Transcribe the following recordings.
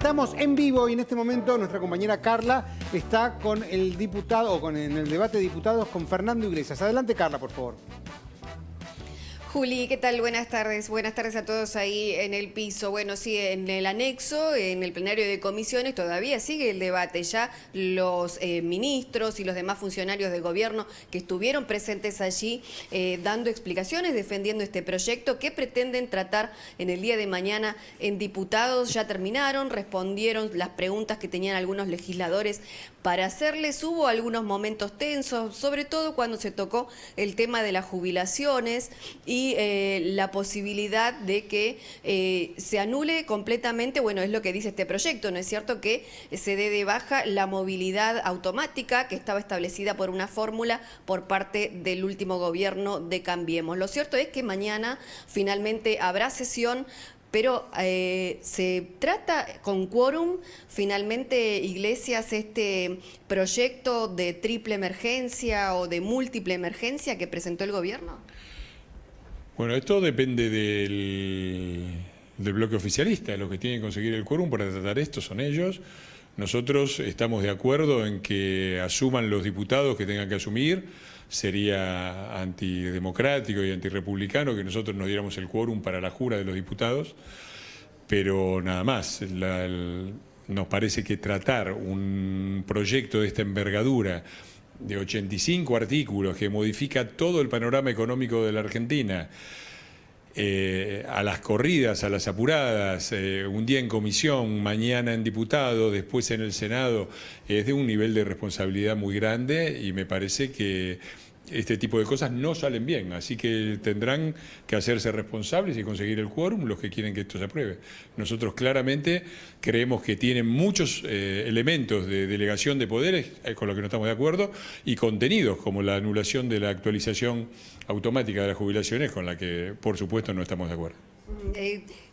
estamos en vivo y en este momento nuestra compañera Carla está con el diputado, o en el debate de diputados con Fernando Iglesias. Adelante, Carla, por favor. Juli, ¿qué tal? Buenas tardes. Buenas tardes a todos ahí en el piso. Bueno, sí, en el anexo, en el plenario de comisiones, todavía sigue el debate. Ya los ministros y los demás funcionarios del gobierno que estuvieron presentes allí dando explicaciones, defendiendo este proyecto que pretenden tratar en el día de mañana en diputados. Ya terminaron, respondieron las preguntas que tenían algunos legisladores para hacerles. Hubo algunos momentos tensos, sobre todo cuando se tocó el tema de las jubilaciones y la posibilidad de que se anule completamente, bueno, es lo que dice este proyecto, ¿no es cierto?, que se dé de baja la movilidad automática que estaba establecida por una fórmula por parte del último gobierno de Cambiemos. Lo cierto es que mañana finalmente habrá sesión, pero se trata con quórum. Finalmente, Iglesias, este proyecto de triple emergencia o de múltiple emergencia que presentó el gobierno. Bueno, esto depende del bloque oficialista. Los que tienen que conseguir el quórum para tratar esto son ellos. Nosotros estamos de acuerdo en que asuman los diputados que tengan que asumir. Sería antidemocrático y antirrepublicano que nosotros nos diéramos el quórum para la jura de los diputados, pero nada más. Nos parece que tratar un proyecto de esta envergadura, de 85 artículos, que modifica todo el panorama económico de la Argentina, a las corridas, a las apuradas, un día en comisión, mañana en diputado, después en el Senado, es de un nivel de responsabilidad muy grande y me parece que este tipo de cosas no salen bien, así que tendrán que hacerse responsables y conseguir el quórum los que quieren que esto se apruebe. Nosotros claramente creemos que tienen muchos elementos de delegación de poderes, con los que no estamos de acuerdo, y contenidos como la anulación de la actualización automática de las jubilaciones, con la que por supuesto no estamos de acuerdo.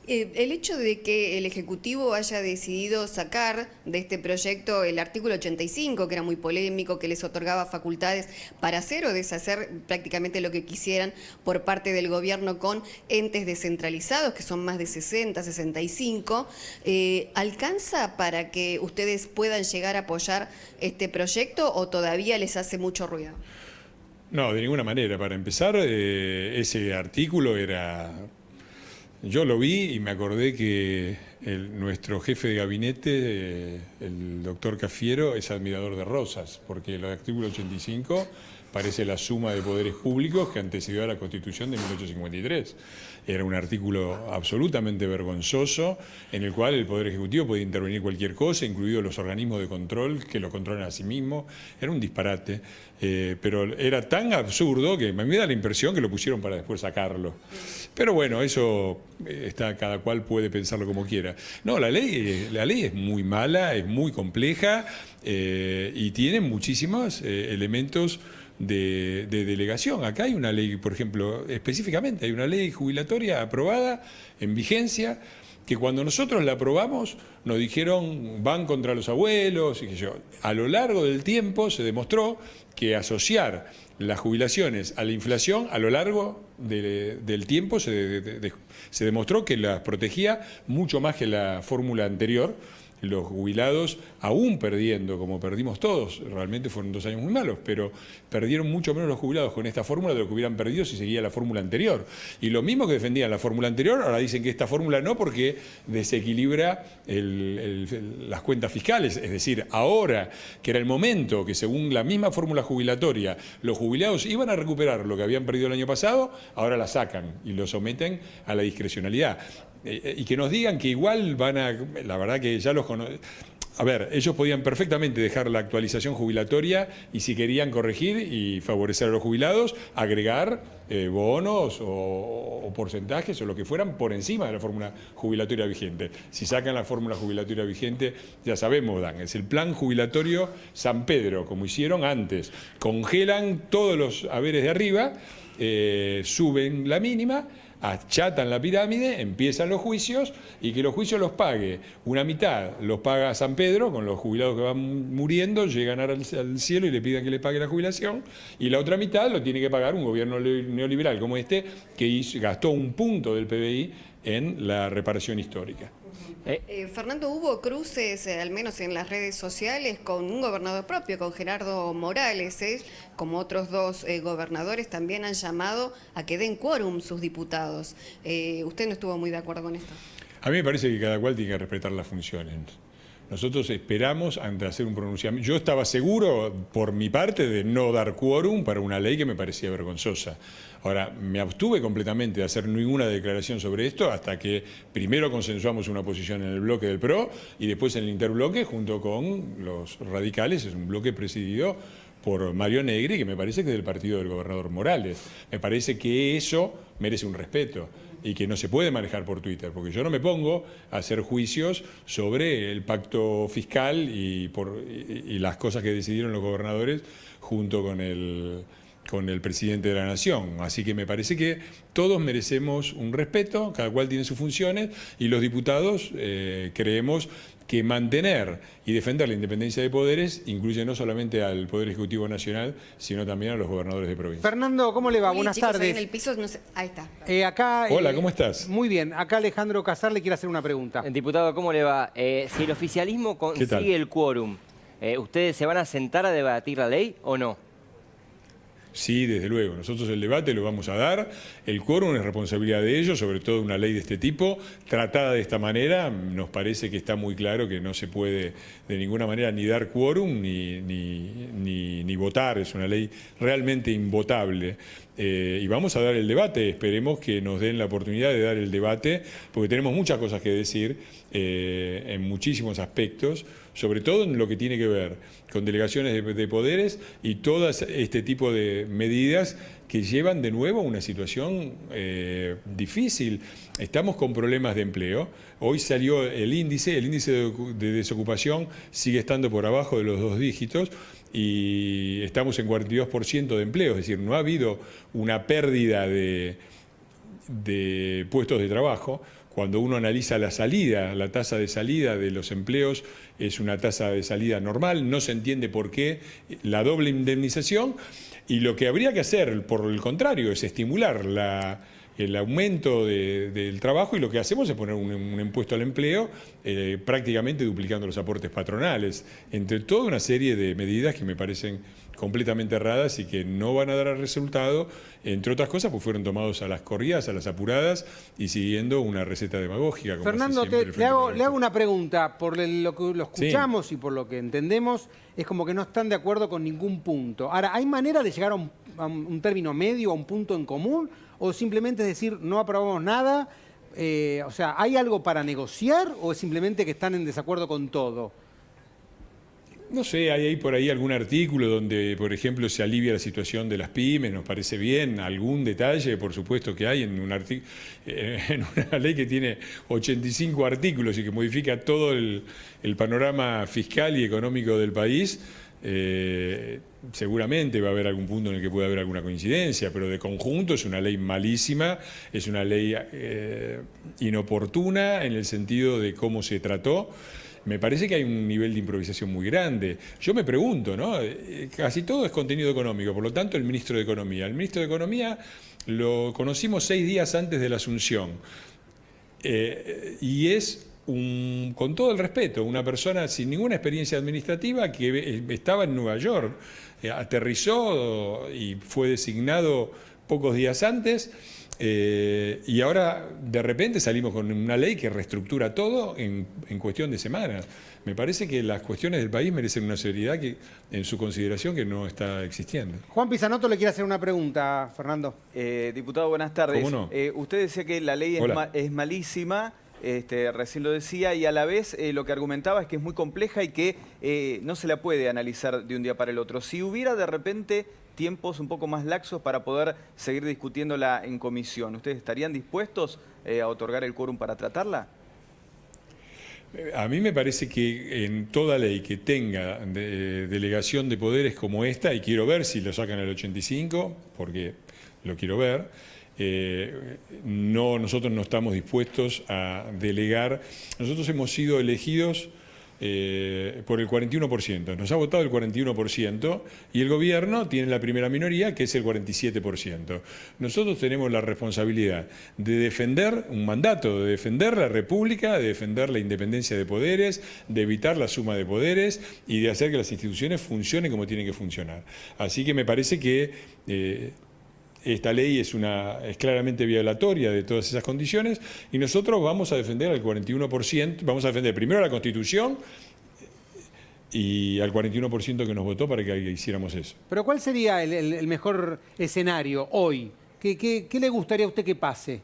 El hecho de que el Ejecutivo haya decidido sacar de este proyecto el artículo 85, que era muy polémico, que les otorgaba facultades para hacer o deshacer prácticamente lo que quisieran por parte del gobierno con entes descentralizados, que son más de 60, 65, ¿alcanza para que ustedes puedan llegar a apoyar este proyecto o todavía les hace mucho ruido? No, de ninguna manera. Para empezar, ese artículo era... Yo lo vi y me acordé que nuestro jefe de gabinete, el doctor Cafiero, es admirador de Rosas, porque el artículo 85 parece la suma de poderes públicos que antecedió a la Constitución de 1853. Era un artículo absolutamente vergonzoso en el cual el Poder Ejecutivo podía intervenir cualquier cosa, incluidos los organismos de control que lo controlan a sí mismos. Era un disparate, pero era tan absurdo que me da la impresión que lo pusieron para después sacarlo. Pero bueno, eso cada cual puede pensarlo como quiera. No, la ley es muy mala, es muy compleja y tiene muchísimos elementos de delegación. Acá hay una ley, por ejemplo, específicamente hay una ley jubilatoria aprobada en vigencia que cuando nosotros la aprobamos nos dijeron van contra los abuelos y que yo. A lo largo del tiempo se demostró que asociar las jubilaciones a la inflación a lo largo del tiempo se demostró que las protegía mucho más que la fórmula anterior. Los jubilados, aún perdiendo, como perdimos todos, realmente fueron 2 años muy malos, pero perdieron mucho menos los jubilados con esta fórmula de lo que hubieran perdido si seguía la fórmula anterior. Y lo mismo que defendían la fórmula anterior, ahora dicen que esta fórmula no porque desequilibra las cuentas fiscales. Es decir, ahora que era el momento que según la misma fórmula jubilatoria los jubilados iban a recuperar lo que habían perdido el año pasado, ahora la sacan y lo someten a la discrecionalidad. Y que nos digan que igual van a... La verdad que ya los conocen. A ver, ellos podían perfectamente dejar la actualización jubilatoria y si querían corregir y favorecer a los jubilados, agregar bonos o porcentajes o lo que fueran por encima de la fórmula jubilatoria vigente. Si sacan la fórmula jubilatoria vigente, ya sabemos, Dan, es el plan jubilatorio San Pedro, como hicieron antes. Congelan todos los haberes de arriba, suben la mínima, achatan la pirámide, empiezan los juicios y que los juicios los pague. Una mitad los paga San Pedro, con los jubilados que van muriendo, llegan al cielo y le piden que le pague la jubilación, y la otra mitad lo tiene que pagar un gobierno neoliberal como este, que gastó 1 punto del PBI en la reparación histórica. Fernando, hubo cruces, al menos en las redes sociales, con un gobernador propio, con Gerardo Morales. Como otros dos gobernadores, también han llamado a que den quórum sus diputados. ¿Usted no estuvo muy de acuerdo con esto? A mí me parece que cada cual tiene que respetar las funciones. Nosotros esperamos antes de hacer un pronunciamiento. Yo estaba seguro, por mi parte, de no dar quórum para una ley que me parecía vergonzosa. Ahora, me abstuve completamente de hacer ninguna declaración sobre esto hasta que primero consensuamos una posición en el bloque del PRO y después en el interbloque junto con los radicales. Es un bloque presidido por Mario Negri, que me parece que es del partido del gobernador Morales. Me parece que eso merece un respeto y que no se puede manejar por Twitter, porque yo no me pongo a hacer juicios sobre el pacto fiscal y las cosas que decidieron los gobernadores junto con el presidente de la Nación. Así que me parece que todos merecemos un respeto, cada cual tiene sus funciones, y los diputados creemos que mantener y defender la independencia de poderes incluye no solamente al Poder Ejecutivo Nacional, sino también a los gobernadores de provincia. Fernando, ¿cómo le va? Uy, Buenas chicos, tardes. ahí en el piso, no sé, ahí está. Acá, Hola, ¿cómo estás? Muy bien. Acá Alejandro Casar le quiere hacer una pregunta. Diputado, ¿cómo le va? Si el oficialismo ¿Qué tal? consigue el quórum, ¿ustedes se van a sentar a debatir la ley o no? Sí, desde luego. Nosotros el debate lo vamos a dar. El quórum es responsabilidad de ellos, sobre todo una ley de este tipo. Tratada de esta manera, nos parece que está muy claro que no se puede de ninguna manera ni dar quórum ni votar. Es una ley realmente invotable. Y vamos a dar el debate. Esperemos que nos den la oportunidad de dar el debate, porque tenemos muchas cosas que decir en muchísimos aspectos, sobre todo en lo que tiene que ver con delegaciones de poderes y todo este tipo de medidas que llevan de nuevo a una situación difícil. Estamos con problemas de empleo. Hoy salió el índice de desocupación sigue estando por abajo de los 2 dígitos y estamos en 42% de empleo, es decir, no ha habido una pérdida de puestos de trabajo. Cuando uno analiza la salida, la tasa de salida de los empleos es una tasa de salida normal, no se entiende por qué la doble indemnización, y lo que habría que hacer, por el contrario, es estimular el aumento del trabajo, y lo que hacemos es poner un impuesto al empleo, prácticamente duplicando los aportes patronales, entre toda una serie de medidas que me parecen completamente erradas y que no van a dar resultado, entre otras cosas, pues fueron tomados a las corridas, a las apuradas y siguiendo una receta demagógica. Como Fernando, le hago una pregunta. Por lo que lo escuchamos y por lo que entendemos, es como que no están de acuerdo con ningún punto. Ahora, ¿hay manera de llegar a un término medio, a un punto en común? ¿O simplemente es decir, no aprobamos nada? O sea, ¿hay algo para negociar o es simplemente que están en desacuerdo con todo? No sé, hay por ahí algún artículo donde, por ejemplo, se alivia la situación de las pymes, nos parece bien, algún detalle, por supuesto que hay en una ley que tiene 85 artículos y que modifica todo el panorama fiscal y económico del país. Seguramente va a haber algún punto en el que pueda haber alguna coincidencia, pero de conjunto es una ley malísima, es una ley inoportuna en el sentido de cómo se trató. Me parece que hay un nivel de improvisación muy grande. Yo me pregunto, ¿no? Casi todo es contenido económico, por lo tanto el ministro de Economía. El ministro de Economía lo conocimos 6 días antes de la asunción y es, con todo el respeto, una persona sin ninguna experiencia administrativa que estaba en Nueva York, aterrizó y fue designado pocos días antes. Y ahora de repente salimos con una ley que reestructura todo en cuestión de semanas. Me parece que las cuestiones del país merecen una seriedad que, en su consideración, que no está existiendo. Juan Pisanoto le quiere hacer una pregunta, Fernando. Diputado, buenas tardes. ¿Cómo no? Usted decía que la ley es malísima, recién lo decía, y a la vez lo que argumentaba es que es muy compleja y que no se la puede analizar de un día para el otro. Si hubiera de repente tiempos un poco más laxos para poder seguir discutiéndola en comisión, ¿ustedes estarían dispuestos a otorgar el quórum para tratarla? A mí me parece que en toda ley que tenga delegación de poderes como esta, y quiero ver si lo sacan al 85, porque lo quiero ver, nosotros no estamos dispuestos a delegar. Nosotros hemos sido elegidos por el 41%. Nos ha votado el 41% y el gobierno tiene la primera minoría, que es el 47%. Nosotros tenemos la responsabilidad de defender un mandato, de defender la República, de defender la independencia de poderes, de evitar la suma de poderes y de hacer que las instituciones funcionen como tienen que funcionar. Así que me parece que esta ley es claramente violatoria de todas esas condiciones y nosotros vamos a defender al 41%, vamos a defender primero la Constitución y al 41% que nos votó para que hiciéramos eso. Pero ¿cuál sería el mejor escenario hoy? ¿Qué le gustaría a usted que pase?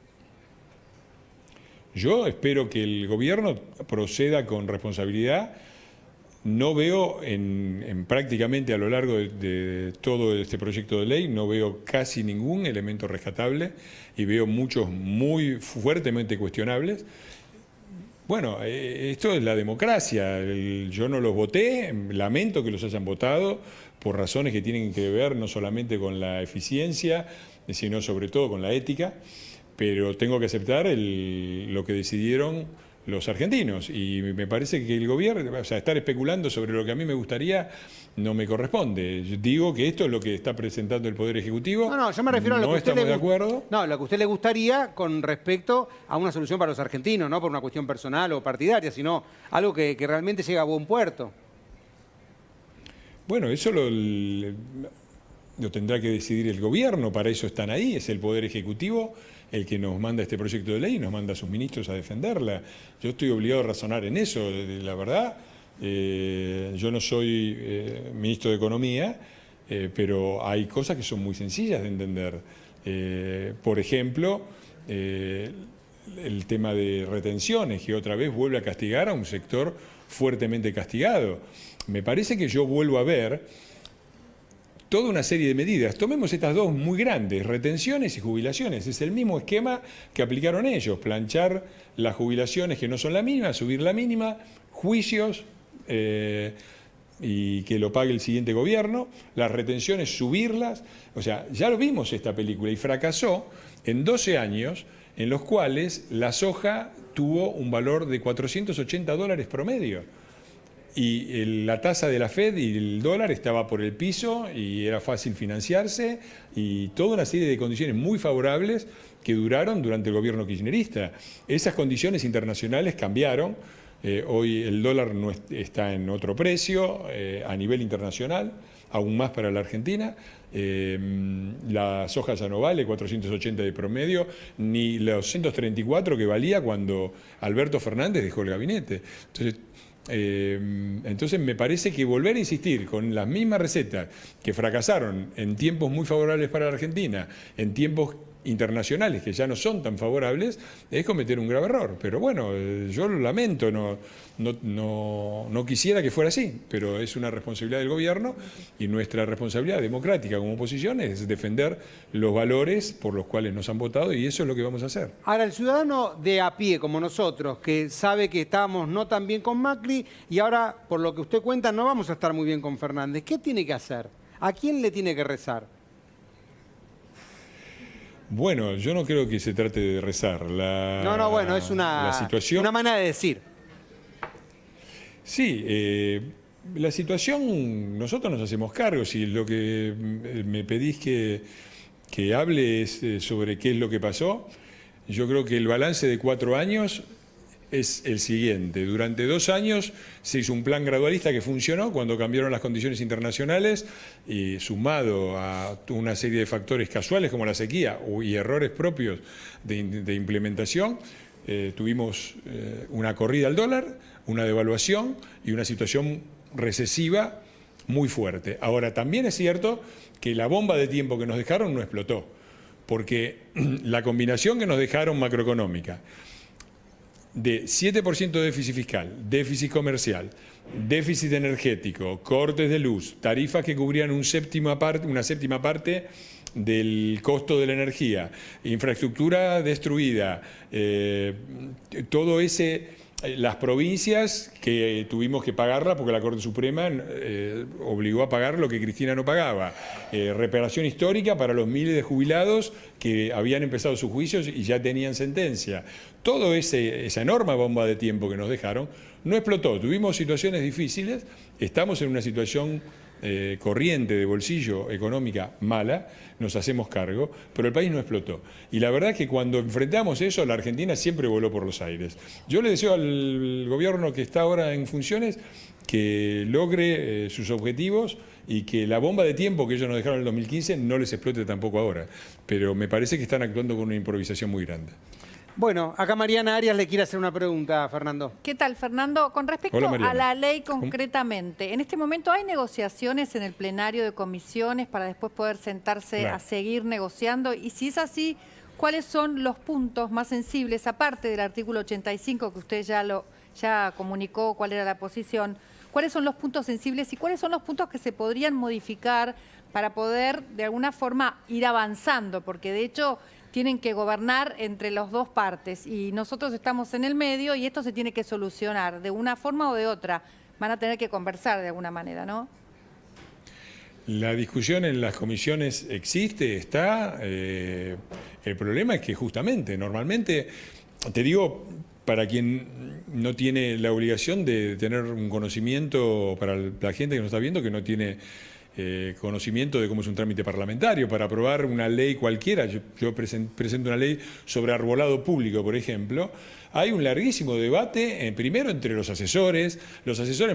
Yo espero que el gobierno proceda con responsabilidad. No veo prácticamente a lo largo de todo este proyecto de ley, no veo casi ningún elemento rescatable y veo muchos muy fuertemente cuestionables. Bueno, esto es la democracia. Yo no los voté, lamento que los hayan votado por razones que tienen que ver no solamente con la eficiencia, sino sobre todo con la ética, pero tengo que aceptar lo que decidieron los argentinos, y me parece que el gobierno, o sea, estar especulando sobre lo que a mí me gustaría no me corresponde. Yo digo que esto es lo que está presentando el Poder Ejecutivo. No, yo me refiero a lo que usted estamos de acuerdo. No, lo que a usted le gustaría con respecto a una solución para los argentinos, no por una cuestión personal o partidaria, sino algo que realmente llegue a buen puerto. Bueno, eso lo tendrá que decidir el gobierno, para eso están ahí, es el Poder Ejecutivo el que nos manda este proyecto de ley y nos manda a sus ministros a defenderla. Yo estoy obligado a razonar en eso, la verdad. Yo no soy ministro de Economía, pero hay cosas que son muy sencillas de entender. Por ejemplo, el tema de retenciones, que otra vez vuelve a castigar a un sector fuertemente castigado. Me parece que yo vuelvo a ver toda una serie de medidas. Tomemos estas dos muy grandes, retenciones y jubilaciones. Es el mismo esquema que aplicaron ellos, planchar las jubilaciones que no son la mínima, subir la mínima, juicios y que lo pague el siguiente gobierno, las retenciones subirlas. O sea, ya lo vimos esta película y fracasó en 12 años en los cuales la soja tuvo un valor de $480 promedio. Y la tasa de la Fed y el dólar estaba por el piso y era fácil financiarse y toda una serie de condiciones muy favorables que duraron durante el gobierno kirchnerista. Esas condiciones internacionales cambiaron. Hoy el dólar no está en otro precio a nivel internacional, aún más para la Argentina. La soja ya no vale 480 de promedio, ni los 134 que valía cuando Alberto Fernández dejó el gabinete. Entonces me parece que volver a insistir con las mismas recetas que fracasaron en tiempos muy favorables para la Argentina, en tiempos internacionales que ya no son tan favorables, es cometer un grave error. Pero bueno, yo lo lamento, no quisiera que fuera así, pero es una responsabilidad del gobierno y nuestra responsabilidad democrática como oposición es defender los valores por los cuales nos han votado y eso es lo que vamos a hacer. Ahora, el ciudadano de a pie como nosotros, que sabe que estábamos no tan bien con Macri y ahora, por lo que usted cuenta, no vamos a estar muy bien con Fernández, ¿qué tiene que hacer? ¿A quién le tiene que rezar? Bueno, yo no creo que se trate de rezar. Bueno, es una manera de decir. Sí, la situación, nosotros nos hacemos cargo. Si lo que me pedís que hable es sobre qué es lo que pasó, yo creo que el balance de 4 años es el siguiente. Durante 2 años se hizo un plan gradualista que funcionó cuando cambiaron las condiciones internacionales y sumado a una serie de factores casuales como la sequía y errores propios de implementación, tuvimos una corrida al dólar, una devaluación y una situación recesiva muy fuerte. Ahora, también es cierto que la bomba de tiempo que nos dejaron no explotó, porque la combinación que nos dejaron macroeconómica de 7% de déficit fiscal, déficit comercial, déficit energético, cortes de luz, tarifas que cubrían una séptima parte del costo de la energía, infraestructura destruida, todo ese... Las provincias que tuvimos que pagarla porque la Corte Suprema obligó a pagar lo que Cristina no pagaba. Reparación histórica para los miles de jubilados que habían empezado sus juicios y ya tenían sentencia. Toda esa enorme bomba de tiempo que nos dejaron no explotó. Tuvimos situaciones difíciles, estamos en una situación corriente de bolsillo económica mala, nos hacemos cargo, pero el país no explotó. Y la verdad es que cuando enfrentamos eso, la Argentina siempre voló por los aires. Yo le deseo al gobierno que está ahora en funciones que logre sus objetivos y que la bomba de tiempo que ellos nos dejaron en el 2015 no les explote tampoco ahora. Pero me parece que están actuando con una improvisación muy grande. Bueno, acá Mariana Arias le quiere hacer una pregunta a Fernando. ¿Qué tal, Fernando? Con respecto Hola, a la ley concretamente, ¿en este momento hay negociaciones en el plenario de comisiones para después poder sentarse a seguir negociando? Y si es así, ¿cuáles son los puntos más sensibles, aparte del artículo 85 que usted ya comunicó cuál era la posición? ¿Cuáles son los puntos sensibles y cuáles son los puntos que se podrían modificar para poder de alguna forma ir avanzando? Porque de hecho tienen que gobernar entre las dos partes y nosotros estamos en el medio y esto se tiene que solucionar de una forma o de otra. Van a tener que conversar de alguna manera, ¿no? La discusión en las comisiones existe, está. El problema es que justamente, normalmente, te digo, para quien no tiene la obligación de tener un conocimiento, para la gente que nos está viendo, que no tiene conocimiento de cómo es un trámite parlamentario, para aprobar una ley cualquiera, yo presento una ley sobre arbolado público, por ejemplo, hay un larguísimo debate, primero entre los asesores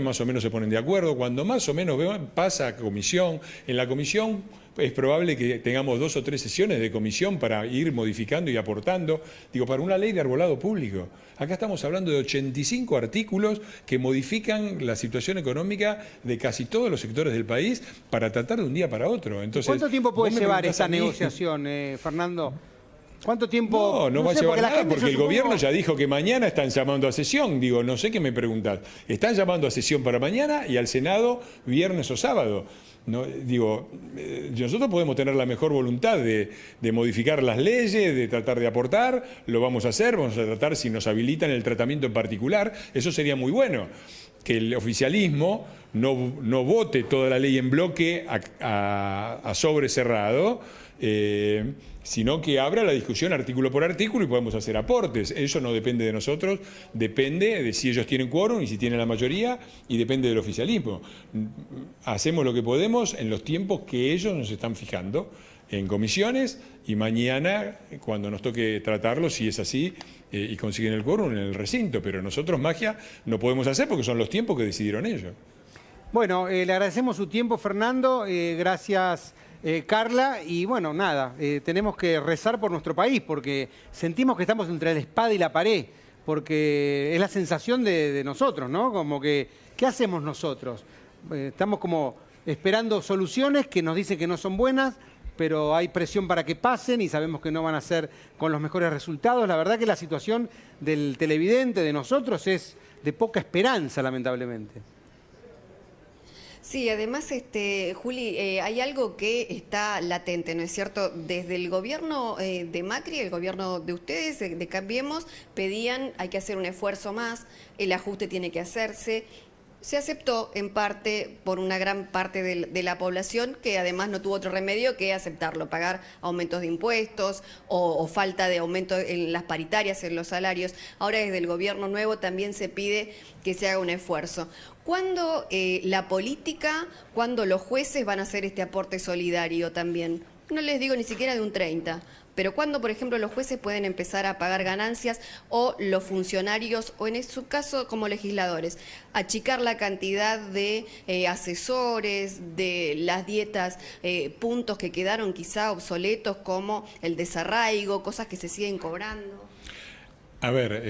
más o menos se ponen de acuerdo, cuando más o menos pasa a comisión, en la comisión es probable que tengamos 2 o 3 sesiones de comisión para ir modificando y aportando, digo, para una ley de arbolado público. Acá estamos hablando de 85 artículos que modifican la situación económica de casi todos los sectores del país para tratar de un día para otro. Entonces, ¿cuánto tiempo puede llevar esta negociación, Fernando? ¿Cuánto tiempo? No va a llevar nada porque el gobierno ya ya dijo que mañana están llamando a sesión. Digo, no sé qué me preguntás. Están llamando a sesión para mañana y al Senado viernes o sábado. No, digo, nosotros podemos tener la mejor voluntad de modificar las leyes, de tratar de aportar, lo vamos a hacer, vamos a tratar si nos habilitan el tratamiento en particular, eso sería muy bueno. Que el oficialismo no vote toda la ley en bloque a sobre cerrado, sino que abra la discusión artículo por artículo y podemos hacer aportes. Eso no depende de nosotros, depende de si ellos tienen quórum y si tienen la mayoría, y depende del oficialismo. Hacemos lo que podemos en los tiempos que ellos nos están fijando en comisiones, y mañana, cuando nos toque tratarlo, si es así, y consiguen el quórum, en el recinto. Pero nosotros magia no podemos hacer porque son los tiempos que decidieron ellos. Bueno, le agradecemos su tiempo, Fernando. Gracias, Carla. Y bueno, nada, tenemos que rezar por nuestro país porque sentimos que estamos entre la espada y la pared, porque es la sensación de nosotros, ¿no? Como que, ¿qué hacemos nosotros? Estamos como esperando soluciones que nos dicen que no son buenas, pero hay presión para que pasen y sabemos que no van a ser con los mejores resultados. La verdad que la situación del televidente, de nosotros, es de poca esperanza, lamentablemente. Sí, además, Juli, hay algo que está latente, ¿no es cierto? Desde el gobierno de Macri, el gobierno de ustedes, de Cambiemos, pedían, hay que hacer un esfuerzo más, el ajuste tiene que hacerse. Se aceptó en parte por una gran parte de la población que además no tuvo otro remedio que aceptarlo, pagar aumentos de impuestos o falta de aumento en las paritarias, en los salarios. Ahora desde el gobierno nuevo también se pide que se haga un esfuerzo. ¿Cuándo la política, cuándo los jueces van a hacer este aporte solidario también? No les digo ni siquiera de un 30%. Pero cuando, por ejemplo, los jueces pueden empezar a pagar ganancias o los funcionarios, o en su caso como legisladores, achicar la cantidad de asesores, de las dietas, puntos que quedaron quizá obsoletos como el desarraigo, cosas que se siguen cobrando? A ver,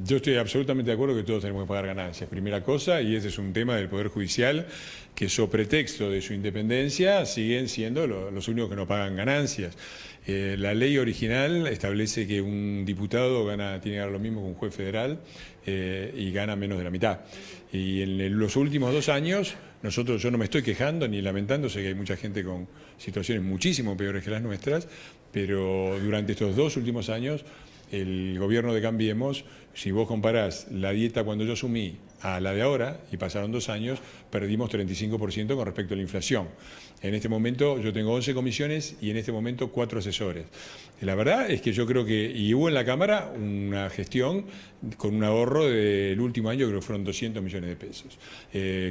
yo estoy absolutamente de acuerdo que todos tenemos que pagar ganancias, primera cosa, y ese es un tema del Poder Judicial, que sobre pretexto de su independencia siguen siendo los únicos que no pagan ganancias. La ley original establece que un diputado tiene que ganar lo mismo que un juez federal y gana menos de la mitad. Y en los últimos 2 años, yo no me estoy quejando ni lamentando, sé que hay mucha gente con situaciones muchísimo peores que las nuestras, pero durante estos 2 últimos años, el gobierno de Cambiemos Si vos comparás la dieta cuando yo asumí a la de ahora, y pasaron 2 años, perdimos 35% con respecto a la inflación. En este momento yo tengo 11 comisiones y en este momento 4 asesores. La verdad es que yo creo que, y hubo en la Cámara una gestión con un ahorro del último año, creo que fueron 200 millones de pesos,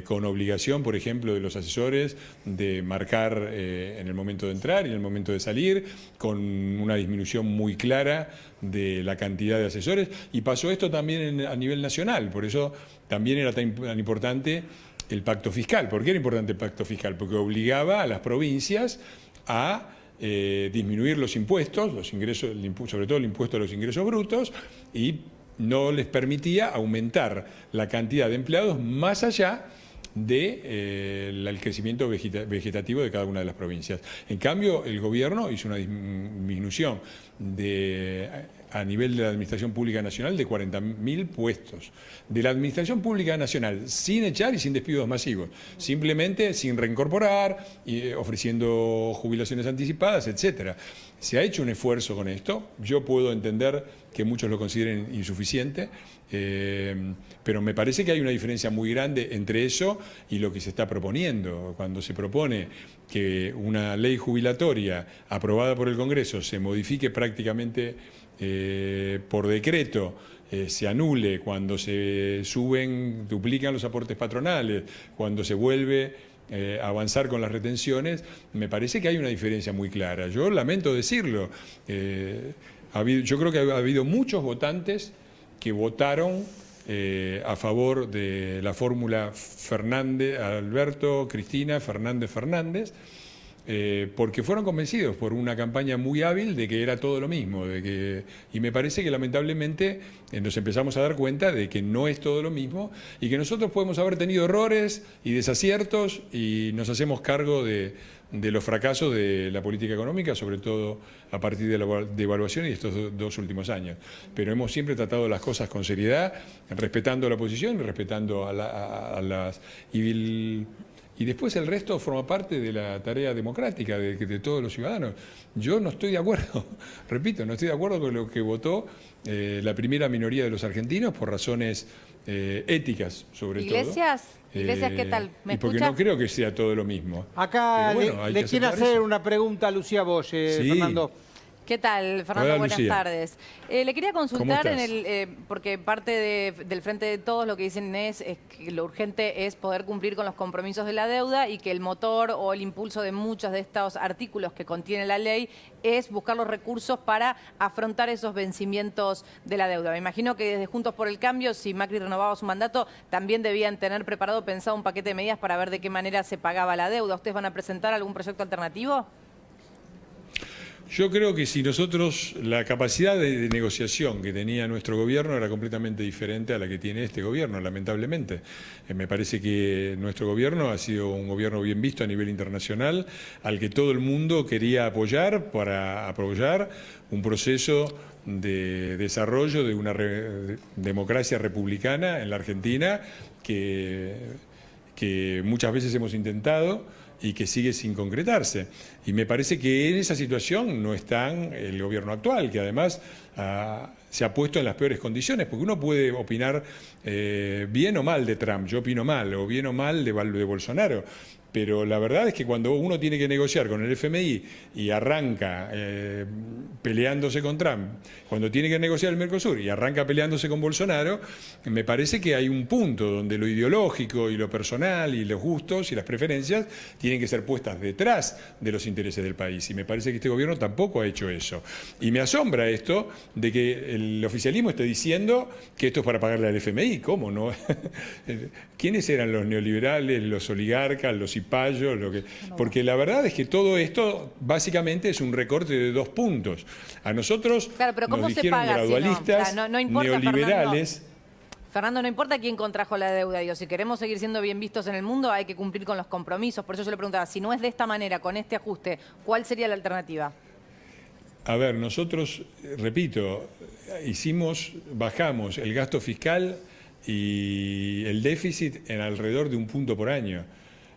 con obligación, por ejemplo, de los asesores de marcar en el momento de entrar y en el momento de salir, con una disminución muy clara de la cantidad de asesores, y pasó esto también a nivel nacional, por eso también era tan importante el pacto fiscal. ¿Por qué era importante el pacto fiscal? Porque obligaba a las provincias a disminuir los impuestos, sobre todo el impuesto a los ingresos brutos, y no les permitía aumentar la cantidad de empleados más allá del crecimiento vegetativo de cada una de las provincias. En cambio, el gobierno hizo una disminución a nivel de la Administración Pública Nacional de 40.000 puestos. De la Administración Pública Nacional, sin echar y sin despidos masivos, simplemente sin reincorporar, ofreciendo jubilaciones anticipadas, etcétera. Se ha hecho un esfuerzo con esto. Yo puedo entender que muchos lo consideren insuficiente, pero me parece que hay una diferencia muy grande entre eso y lo que se está proponiendo. Cuando se propone que una ley jubilatoria aprobada por el Congreso se modifique prácticamente por decreto, se anule cuando se duplican los aportes patronales, cuando se vuelve a avanzar con las retenciones, me parece que hay una diferencia muy clara. Yo lamento decirlo, yo creo que ha habido muchos votantes que votaron a favor de la fórmula Alberto, Cristina, Fernández, porque fueron convencidos por una campaña muy hábil de que era todo lo mismo, y me parece que lamentablemente nos empezamos a dar cuenta de que no es todo lo mismo y que nosotros podemos haber tenido errores y desaciertos y nos hacemos cargo de los fracasos de la política económica, sobre todo a partir de la devaluación y de estos 2 últimos años. Pero hemos siempre tratado las cosas con seriedad, respetando la oposición y respetando a las... Y después el resto forma parte de la tarea democrática de todos los ciudadanos. Yo no estoy de acuerdo, repito, no estoy de acuerdo con lo que votó la primera minoría de los argentinos por razones éticas, sobre todo. Iglesias, ¿qué tal? ¿Me y porque escucha? no creo que sea todo lo mismo. Acá Bueno, le quiero hacer una pregunta a Lucía Bosch, Sí. Fernando. ¿Qué tal, Fernando? Hola, Buenas Lucía. tardes. Le quería consultar, ¿Cómo estás? porque parte del Frente de Todos lo que dicen es que lo urgente es poder cumplir con los compromisos de la deuda y que el motor o el impulso de muchos de estos artículos que contiene la ley es buscar los recursos para afrontar esos vencimientos de la deuda. Me imagino que desde Juntos por el Cambio, si Macri renovaba su mandato, también debían tener pensado un paquete de medidas para ver de qué manera se pagaba la deuda. ¿Ustedes van a presentar algún proyecto alternativo? Yo creo que si nosotros, la capacidad de negociación que tenía nuestro gobierno era completamente diferente a la que tiene este gobierno, lamentablemente. Me parece que nuestro gobierno ha sido un gobierno bien visto a nivel internacional, al que todo el mundo quería apoyar para apoyar un proceso de desarrollo de una democracia republicana en la Argentina que muchas veces hemos intentado y que sigue sin concretarse. Y me parece que en esa situación no está el gobierno actual, que además se ha puesto en las peores condiciones, porque uno puede opinar bien o mal de Trump, yo opino mal, o bien o mal de Bolsonaro, pero la verdad es que cuando uno tiene que negociar con el FMI y arranca peleándose con Trump, cuando tiene que negociar el Mercosur y arranca peleándose con Bolsonaro, me parece que hay un punto donde lo ideológico y lo personal y los gustos y las preferencias tienen que ser puestas detrás de los intereses del país. Y me parece que este gobierno tampoco ha hecho eso. Y me asombra esto de que el oficialismo esté diciendo que esto es para pagarle al FMI. ¿Cómo no? ¿Quiénes eran los neoliberales, los oligarcas, los cipayos? Porque la verdad es que todo esto básicamente es un recorte de 2 puntos. A nosotros Claro, pero ¿cómo nos se dijeron paga gradualistas, si no? No importa, neoliberales. Fernando, no importa quién contrajo la deuda, digo, si queremos seguir siendo bien vistos en el mundo hay que cumplir con los compromisos. Por eso yo le preguntaba, si no es de esta manera, con este ajuste, ¿cuál sería la alternativa? A ver, nosotros, repito, bajamos el gasto fiscal y el déficit en alrededor de 1 punto por año.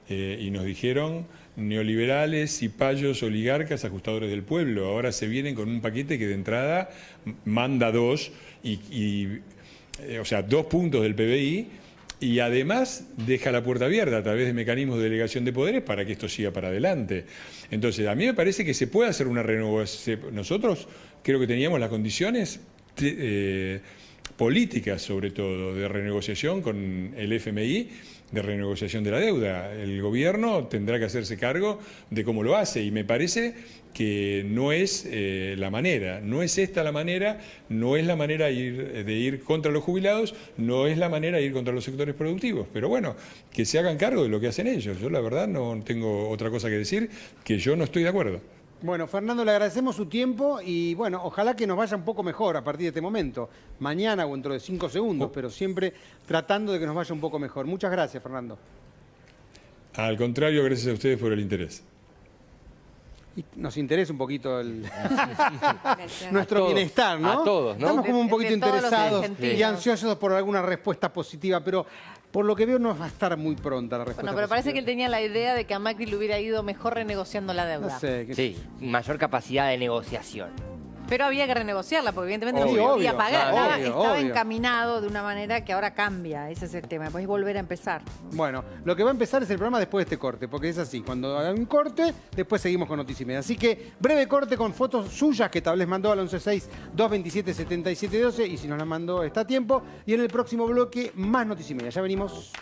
Y nos dijeron neoliberales, cipayos, oligarcas, ajustadores del pueblo. Ahora se vienen con un paquete que de entrada manda 2 y o sea, 2 puntos del PBI, y además deja la puerta abierta a través de mecanismos de delegación de poderes para que esto siga para adelante. Entonces, a mí me parece que se puede hacer una renovación. Nosotros creo que teníamos las condiciones políticas, sobre todo, de renegociación con el FMI, de renegociación de la deuda. El gobierno tendrá que hacerse cargo de cómo lo hace, y me parece que no es la manera, no es esta la manera, no es la manera de ir contra los jubilados, no es la manera de ir contra los sectores productivos, pero bueno, que se hagan cargo de lo que hacen ellos. Yo la verdad no tengo otra cosa que decir, que yo no estoy de acuerdo. Bueno, Fernando, le agradecemos su tiempo y bueno, ojalá que nos vaya un poco mejor a partir de este momento, mañana o dentro de 5 segundos, pero siempre tratando de que nos vaya un poco mejor. Muchas gracias, Fernando. Al contrario, gracias a ustedes por el interés. Y nos interesa un poquito nuestro bienestar, ¿no? A todos, ¿no? Estamos como un poquito De todos los interesados argentinos. y ansiosos por alguna respuesta positiva, pero por lo que veo no va a estar muy pronta la respuesta Bueno, pero parece que él positiva. tenía la idea de que a Macri le hubiera ido mejor renegociando la deuda. No sé. Sí, mayor capacidad de negociación. Pero había que renegociarla porque evidentemente Obvio, no se podía obvio, pagar. claro. Estaba obvio. encaminado de una manera que ahora cambia, ese es el tema, podés volver a empezar. Bueno, lo que va a empezar es el programa después de este corte, porque es así, cuando haga un corte, después seguimos con Noticias y Media. Así que breve corte con fotos suyas que tal vez mandó al 116-227-7712 y si nos las mandó está a tiempo. Y en el próximo bloque, más Noticias y Media. Ya venimos.